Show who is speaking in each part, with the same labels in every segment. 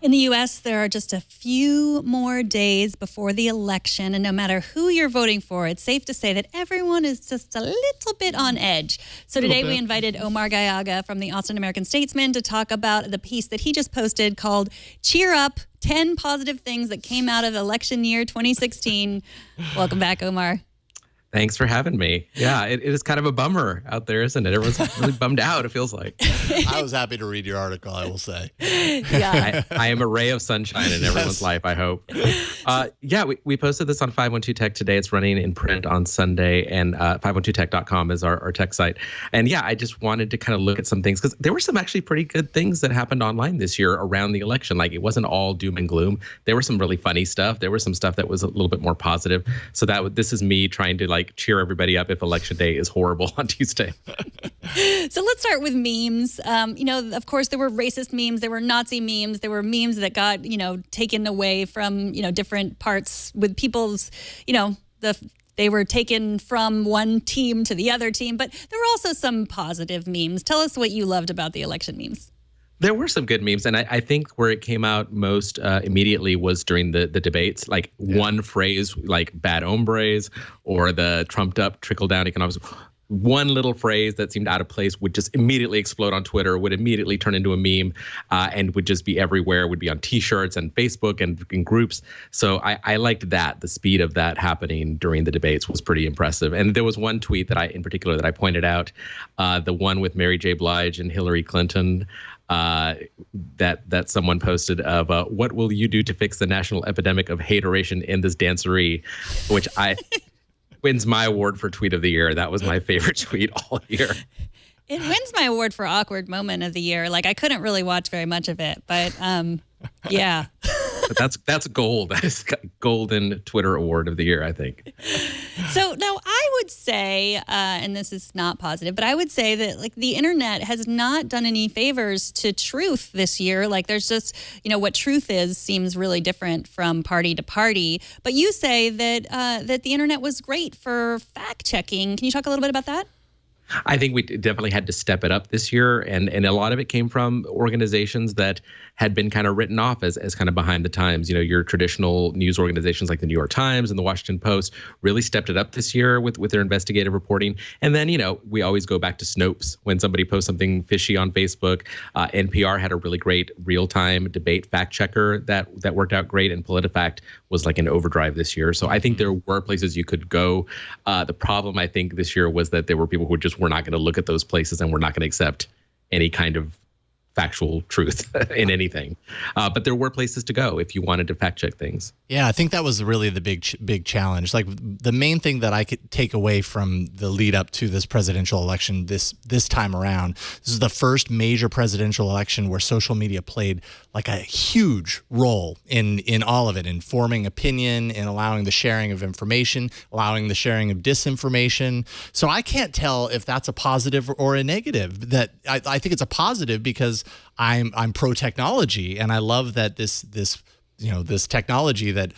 Speaker 1: In the U.S., there are just a few more days before the election, and no matter who you're voting for, it's safe to say that everyone is just a little bit on edge. So today we invited Omar Gallaga from the Austin American Statesman to talk about the piece that he just posted called Cheer Up, 10 Positive Things That Came Out of Election Year 2016. Welcome back, Omar.
Speaker 2: Thanks for having me. Yeah, it is kind of a bummer out there, isn't it? Everyone's really bummed out, it feels like.
Speaker 3: I was happy to read your article, I will say.
Speaker 1: Yeah.
Speaker 2: I am a ray of sunshine in everyone's life, I hope. We posted this on 512 Tech today. It's running in print on Sunday, and 512tech.com is our tech site. And yeah, I just wanted to kind of look at some things, because there were some actually pretty good things that happened online this year around the election. Like, it wasn't all doom and gloom. There was some really funny stuff. There was some stuff that was a little bit more positive. So this is me trying to cheer everybody up if election day is horrible on Tuesday.
Speaker 1: So let's start with memes. Of course, there were racist memes, there were Nazi memes, there were memes that got, taken away from, different parts with people's, they were taken from one team to the other team. But there were also some positive memes. Tell us what you loved about the election memes.
Speaker 2: There were some good memes, and I think where it came out most immediately was during the debates. One phrase, like bad hombres, or the trumped up trickle down economics. One little phrase that seemed out of place would just immediately explode on Twitter, would immediately turn into a meme, and would just be everywhere, would be on T-shirts and Facebook and in groups. So I liked that. The speed of that happening during the debates was pretty impressive. And there was one tweet that I pointed out, the one with Mary J. Blige and Hillary Clinton, that someone posted of what will you do to fix the national epidemic of hateration in this dancery, which wins my award for tweet of the year. That was my favorite tweet all year.
Speaker 1: It wins my award for awkward moment of the year. I couldn't really watch very much of it, but yeah.
Speaker 2: But that's gold. That is golden Twitter award of the year, I think.
Speaker 1: So now I would say, and this is not positive, but I would say that the internet has not done any favors to truth this year. There's just, what truth is seems really different from party to party. But you say that the internet was great for fact checking. Can you talk a little bit about that?
Speaker 2: I think we definitely had to step it up this year, and a lot of it came from organizations that had been kind of written off as kind of behind the times. Your traditional news organizations like the New York Times and the Washington Post really stepped it up this year with their investigative reporting. And then, we always go back to Snopes when somebody posts something fishy on Facebook. NPR had a really great real-time debate fact checker that worked out great, and PolitiFact was like an overdrive this year. So I think there were places you could go. The problem, I think, this year was that there were people who just were not going to look at those places and were not going to accept any kind of factual truth in anything. But there were places to go if you wanted to fact check things.
Speaker 3: Yeah, I think that was really the big challenge. The main thing that I could take away from the lead up to this presidential election this time around, this is the first major presidential election where social media played a huge role in all of it, in forming opinion, in allowing the sharing of information, allowing the sharing of disinformation. So I can't tell if that's a positive or a negative. That I think it's a positive because I'm pro technology, and I love that this technology that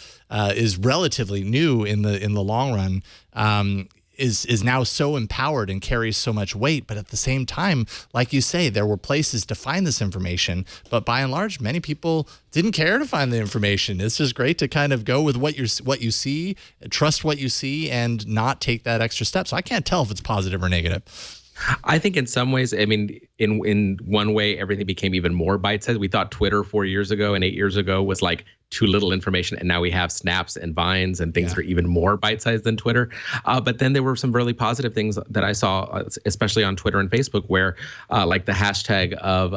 Speaker 3: is relatively new in the long run is now so empowered and carries so much weight. But at the same time, like you say, there were places to find this information, but by and large, many people didn't care to find the information. It's just great to kind of go with what you see, trust what you see, and not take that extra step. So I can't tell if it's positive or negative.
Speaker 2: I think in some ways, in one way, everything became even more bite-sized. We thought Twitter 4 years ago and 8 years ago was too little information, and now we have Snaps and Vines and things that are even more bite-sized than Twitter. But then there were some really positive things that I saw, especially on Twitter and Facebook, where the hashtag of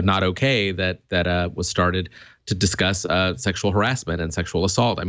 Speaker 2: not okay that was started to discuss sexual harassment and sexual assault.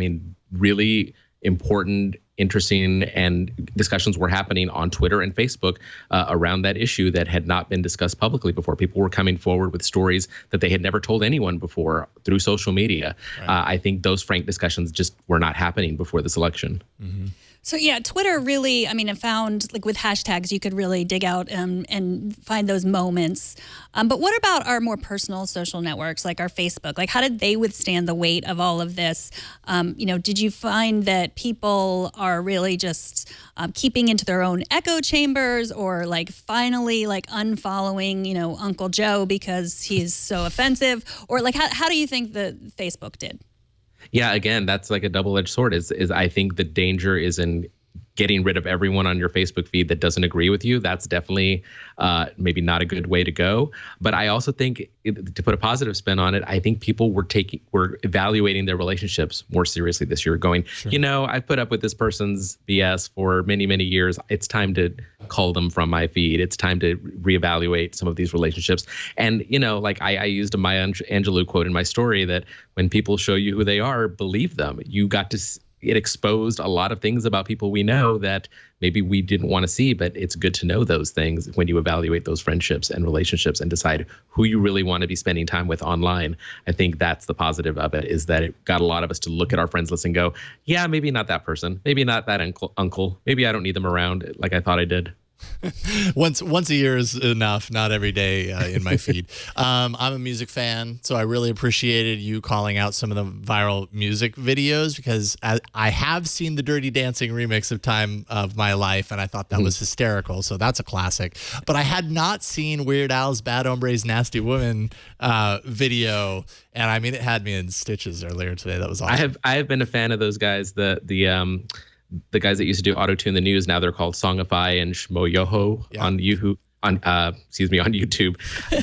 Speaker 2: Really important, interesting, and discussions were happening on Twitter and Facebook around that issue that had not been discussed publicly before. People were coming forward with stories that they had never told anyone before through social media. Right. I think those frank discussions just were not happening before this election.
Speaker 3: Mm-hmm.
Speaker 1: So yeah, Twitter really, I mean, I found like with hashtags, you could really dig out and find those moments. But what about our more personal social networks, like our Facebook? Like how did they withstand the weight of all of this? Did you find that people are really just keeping into their own echo chambers, or like finally like unfollowing, Uncle Joe because he's so offensive? Or like how do you think that Facebook did?
Speaker 2: Yeah, again, that's like a double-edged sword. Is I think the danger is in getting rid of everyone on your Facebook feed that doesn't agree with you. That's definitely maybe not a good way to go. But I also think, to put a positive spin on it, I think people were evaluating their relationships more seriously this year, going, sure. I've put up with this person's BS for many, many years. It's time to cull them from my feed. It's time to reevaluate some of these relationships. And, like I used a Maya Angelou quote in my story that when people show you who they are, believe them. You got to it exposed a lot of things about people we know that maybe we didn't want to see, but it's good to know those things when you evaluate those friendships and relationships and decide who you really want to be spending time with online. I think that's the positive of it, is that it got a lot of us to look at our friends list and go, yeah, maybe not that person, maybe not that uncle, maybe I don't need them around like I thought I did.
Speaker 3: Once a year is enough, not every day in my feed. I'm a music fan, so I really appreciated you calling out some of the viral music videos, because I have seen the Dirty Dancing remix of Time of My Life, and I thought that was hysterical, so that's a classic. But I had not seen Weird Al's Bad Hombres Nasty Woman video, and I mean, it had me in stitches earlier today. That was awesome.
Speaker 2: I have been a fan of those guys. The guys that used to do Auto-Tune the News, now they're called Songify and Shmoyoho on YouTube.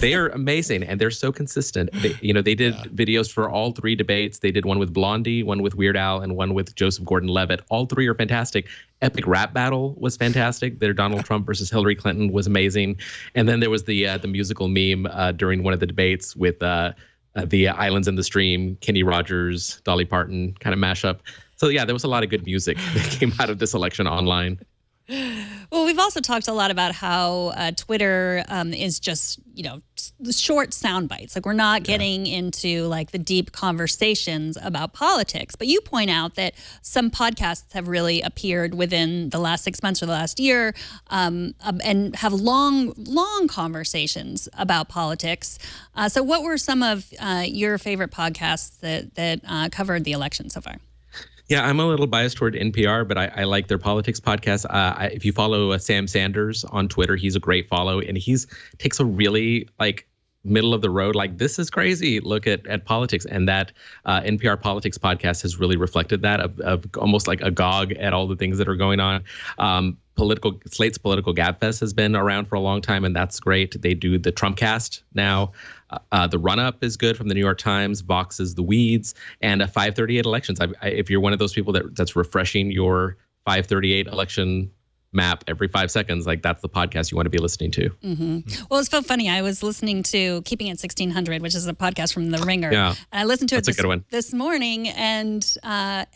Speaker 2: They are amazing, and they're so consistent. They did videos for all three debates. They did one with Blondie, one with Weird Al, and one with Joseph Gordon-Levitt. All three are fantastic. Epic Rap Battle was fantastic. Their Donald Trump versus Hillary Clinton was amazing. And then there was the musical meme during one of the debates with the Islands in the Stream, Kenny Rogers, Dolly Parton kind of mashup. So yeah, there was a lot of good music that came out of this election online.
Speaker 1: Well, we've also talked a lot about how Twitter is just, short sound bites. Like we're not getting into like the deep conversations about politics. But you point out that some podcasts have really appeared within the last 6 months or the last year and have long conversations about politics. So what were some of your favorite podcasts that covered the election so far?
Speaker 2: Yeah, I'm a little biased toward NPR, but I like their politics podcast. If you follow Sam Sanders on Twitter, he's a great follow, and takes a really middle of the road, this is crazy look at politics, and that NPR politics podcast has really reflected that of almost like a gog at all the things that are going on. Slate's Political Gabfest has been around for a long time, and that's great. They do the Trumpcast now. The Run-Up is good from the New York Times. Vox's The Weeds, and 538 Elections. If you're one of those people that's refreshing your 538 election map every 5 seconds, that's the podcast you want to be listening to.
Speaker 1: Mm-hmm. Well, it's so funny. I was listening to Keeping It 1600, which is a podcast from The Ringer.
Speaker 2: Yeah.
Speaker 1: And I listened to it
Speaker 2: this
Speaker 1: morning, and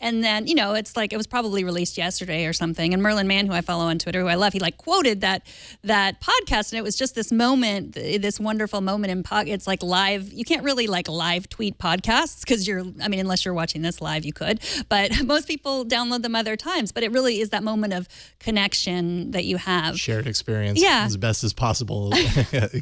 Speaker 1: then, it's like it was probably released yesterday or something. And Merlin Mann, who I follow on Twitter, who I love, he quoted that podcast, and it was just this moment, this wonderful moment in it's like live. You can't really live tweet podcasts because unless you're watching this live, you could. But most people download them other times. But it really is that moment of connection that you have.
Speaker 3: Shared experience as best as possible,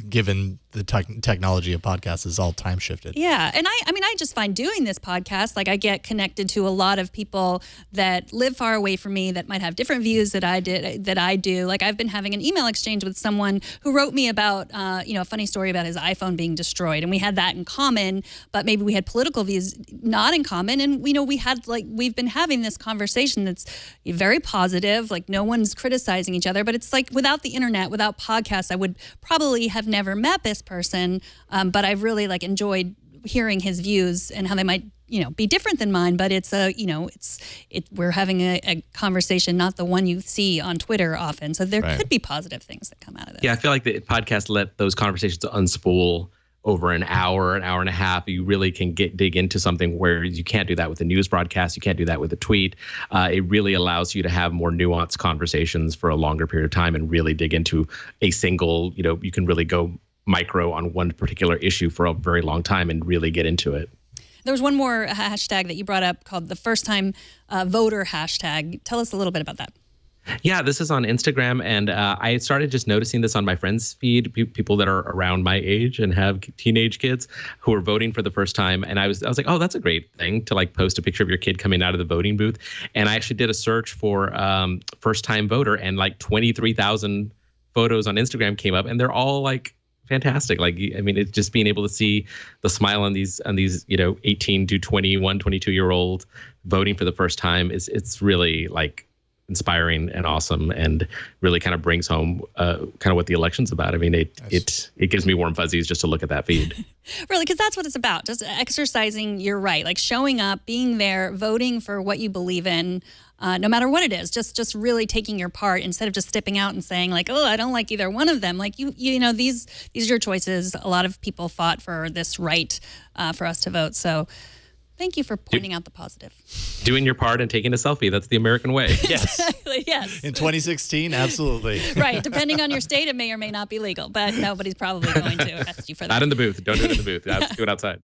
Speaker 3: given the technology of podcasts is all time shifted.
Speaker 1: Yeah. And I just find doing this podcast, I get connected to a lot of people that live far away from me that might have different views that I do. I've been having an email exchange with someone who wrote me about, a funny story about his iPhone being destroyed. And we had that in common, but maybe we had political views not in common. And we've been having this conversation that's very positive. No one's criticizing each other, but it's without the internet, without podcasts, I would probably have never met this person. But I've really enjoyed hearing his views and how they might, be different than mine. But we're having a conversation, not the one you see on Twitter often. So there could be positive things that come out of this.
Speaker 2: Yeah, I feel like the podcast let those conversations unspool over an hour and a half. You really can dig into something where you can't do that with a news broadcast. You can't do that with a tweet. It really allows you to have more nuanced conversations for a longer period of time and really dig into a single, you can really go micro on one particular issue for a very long time and really get into it.
Speaker 1: There was one more hashtag that you brought up called the first time voter hashtag. Tell us a little bit about that.
Speaker 2: Yeah, this is on Instagram, and I started just noticing this on my friends' feed, people that are around my age and have teenage kids who are voting for the first time. And I was like, oh, that's a great thing to like post a picture of your kid coming out of the voting booth. And I actually did a search for first time voter, and like 23,000 photos on Instagram came up, and they're all like fantastic. Like, I mean, it's just being able to see the smile on these 18 to 21, 22-year-old voting for the first time it's really like inspiring and awesome, and really kind of brings home kind of what the election's about. I mean, it gives me warm fuzzies just to look at that feed.
Speaker 1: Really, because that's what it's about, just exercising your right, like showing up, being there, voting for what you believe in, no matter what it is, just really taking your part instead of just stepping out and saying like, oh, I don't like either one of them. Like, you know, these are your choices. A lot of people fought for this right for us to vote. So thank you for pointing out the positive.
Speaker 2: Doing your part and taking a selfie. That's the American way.
Speaker 3: Yes.
Speaker 1: Exactly, yes.
Speaker 3: In 2016, absolutely.
Speaker 1: Right. Depending on your state, it may or may not be legal, but nobody's probably going to arrest you for that.
Speaker 2: Not in the booth. Don't do it in the booth. Do it outside.